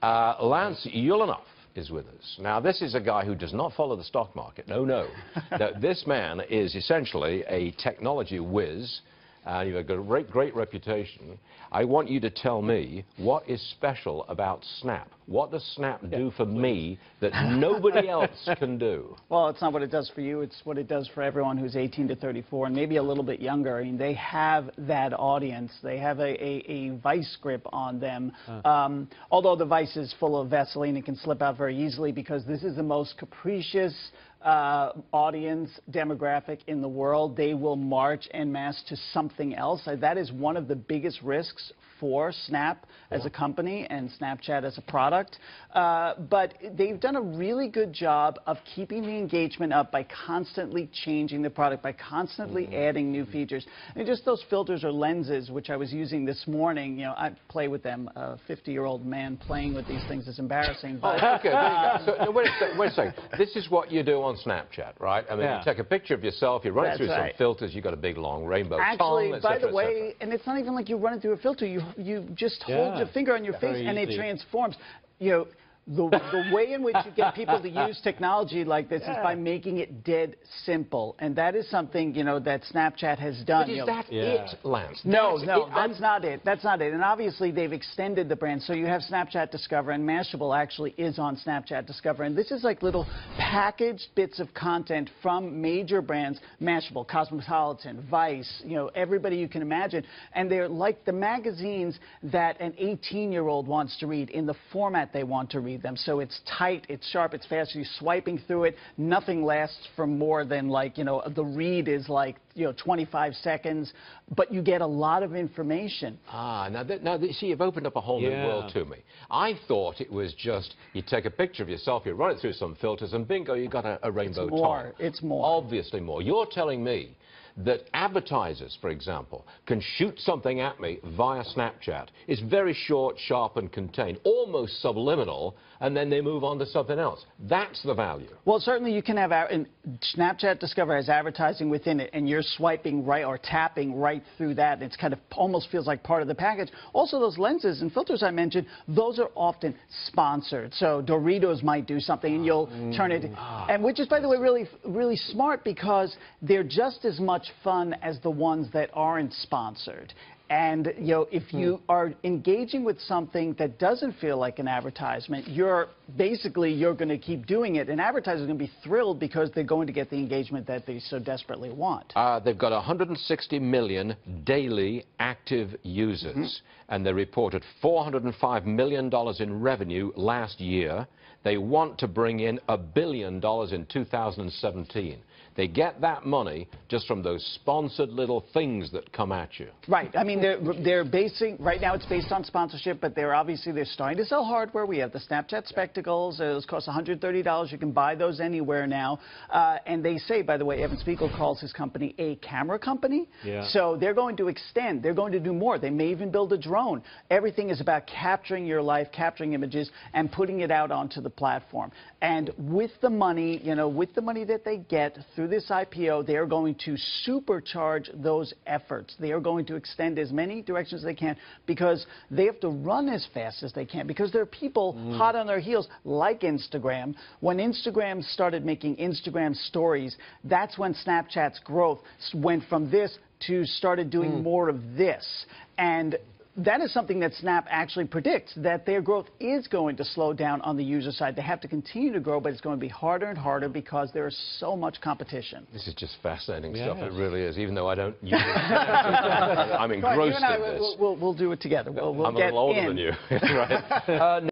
Lance Ulanoff is with us. Now, this is a guy who does not follow the stock market. No, no. This man is essentially a technology whiz. You've got a great reputation. I want you to tell me what is special about Snap. What does Snap do for me that nobody else can do? Well, it's not what it does for you. It's what it does for everyone who's 18 to 34 and maybe a little bit younger. I mean, they have that audience. They have a vice grip on them. Although the vice is full of Vaseline, it can slip out very easily because this is the most capricious audience demographic in the world. They will march en masse to something else. That is one of the biggest risks for Snap as a company and Snapchat as a product. But they've done a really good job of keeping the engagement up by constantly changing the product, by constantly adding new features. And just those filters or lenses, which I was using this morning, you know, I play with them. A 50-year-old man playing with these things is embarrassing. But, okay, there you go. So, wait a second. This is what you do on Snapchat, right? I mean, you take a picture of yourself, you run it through some filters, you've got a big, long rainbow tongue, by the way, and it's not even like you run it through a filter. You just hold your finger on your face and it transforms. You know, the way in which you get people to use technology like this is by making it dead simple. And that is something, you know, that Snapchat has done. But is that it, Lance? No, that's not it. That's not it. And obviously, they've extended the brand. So you have Snapchat Discover, and Mashable actually is on Snapchat Discover. And this is like little packaged bits of content from major brands, Mashable, Cosmopolitan, Vice, you know, everybody you can imagine. And they're like the magazines that an 18-year-old wants to read in the format they want to read them. So it's tight, it's sharp, it's fast. You're swiping through it. Nothing lasts for more than, like, you know, the read is like, you know, 25 seconds, but you get a lot of information. Now, see, you've opened up a whole new world to me. I thought it was just you take a picture of yourself, you run it through some filters, and bingo, you got a rainbow tongue. It's more. Obviously more. You're telling me that advertisers, for example, can shoot something at me via Snapchat. It's very short, sharp, and contained, almost subliminal, and then they move on to something else. That's the value. Well, certainly you can have, and Snapchat Discover has advertising within it, and you're swiping right or tapping right through that, and it's kind of almost feels like part of the package. Also, those lenses and filters I mentioned, those are often sponsored. So Doritos might do something, and you'll turn it, and which is, by the way, really smart because they're just as much fun as the ones that aren't sponsored. And, you know, if you are engaging with something that doesn't feel like an advertisement, you're going to keep doing it. And advertisers are going to be thrilled because they're going to get the engagement that they so desperately want. They've got 160 million daily active users, and they reported $405 million in revenue last year. They want to bring in $1 billion in 2017. They get that money just from those sponsored little things that come at you. Right. I mean, they're basing, right now it's based on sponsorship, but they're starting to sell hardware. We have the Snapchat Spectacles. Those cost $130. You can buy those anywhere now. And they say, by the way, Evan Spiegel calls his company a camera company. So they're going to extend. They're going to do more. They may even build a drone. Everything is about capturing your life, capturing images, and putting it out onto the platform. And with the money, you know, with the money that they get through this IPO, they are going to supercharge those efforts. They are going to extend as many directions as they can because they have to run as fast as they can because there are people hot on their heels like Instagram. When Instagram started making Instagram stories, that's when Snapchat's growth went from this to started doing more of this. And that is something that Snap actually predicts, that their growth is going to slow down on the user side. They have to continue to grow, but it's going to be harder and harder because there is so much competition. This is just fascinating stuff. It really is, even though I don't use it. I'm engrossed in this. We'll do it together. We'll I'm get a little older in. than you. Right.